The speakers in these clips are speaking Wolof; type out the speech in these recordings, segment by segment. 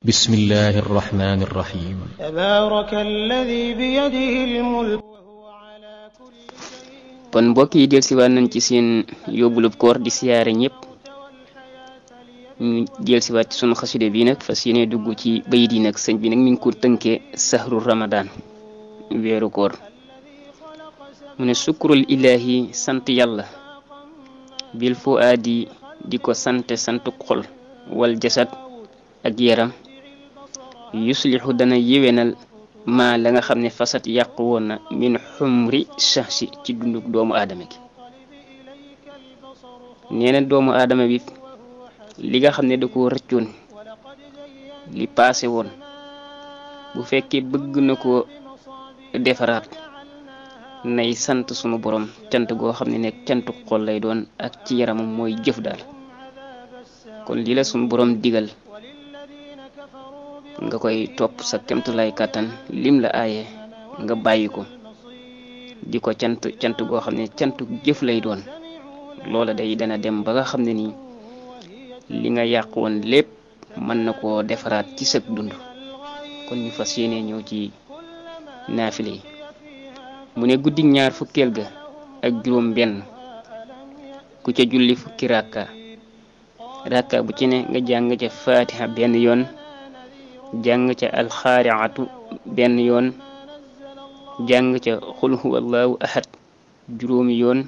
بسم الله الرحمن الرحيم تبارك الذي بيده الملك وهو على كل شيء kon mbokk yi dellusiwaat nañ ci seen yóbbulub koor di siyaare ñëpp ñu dellusiwaat ci sunu xaside bi nag fas yéene dugg ci bayit yi nag sëñ bi nag mi ngi ko tënkee sahru ramadan weeru koor mu ne sukrul ilahi sant yàlla bil fuaadi di ko sante santu xol wal jasad ak yaram yuslihu dana yewenal ma la nga xam ne fasat yàq woon na min xumri shahsi ci dunduk doomu aadama gi nee na doomu aadama bi li nga xam ne da ko rëccoon li passé woon bu fekkee bëgg na ko defaraat nay sant sunu borom cant goo xam ne nekk cantu xol lay doon ak ci yaramam mooy jëf daal kon li la sunu borom digal nga koy topp sa kemtu lay kàttan lim la aaye nga bàyyi ko di ko cant goo xam ne cantu jëf lay doon loola day dana dem ba nga xam ne nii li nga yàq woon lépp mën na koo defaraat ci sa dund kon ñu fas yéene ñëw ci naafile yi mu ne guddi ñaar fukkeel ga ak juróom benn ku ca julli fukki rakka bu ci ne nga jàng ca fatiha benn yoon jàng ca alxaariatu benn yoon jàng ca xul huwallahu ahad juróomi yoon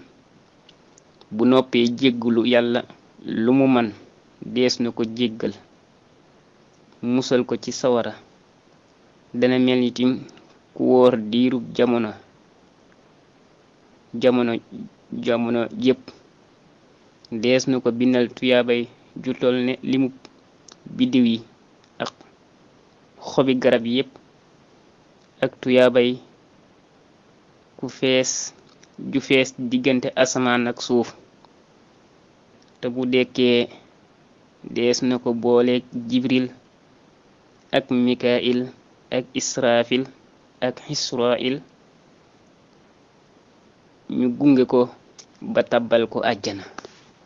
bu noppee jéggulu yàlla lu mu man dees na ko jéggal musal ko ci sawara dana mel ni tim ku wóor diirub jamono jépp dees na ko bindal tuyaabay ju tol ne limu biddiw yi ak xobi garab yépp ak tuyaabay ju fees diggante asamaan ak suuf te bu dekkee dees na ko booleeg jibril ak mikail ak israfil ak israil ñu gunge ko ba tabbal ko àjjana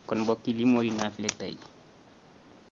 kon mbokki li mooy naafile tey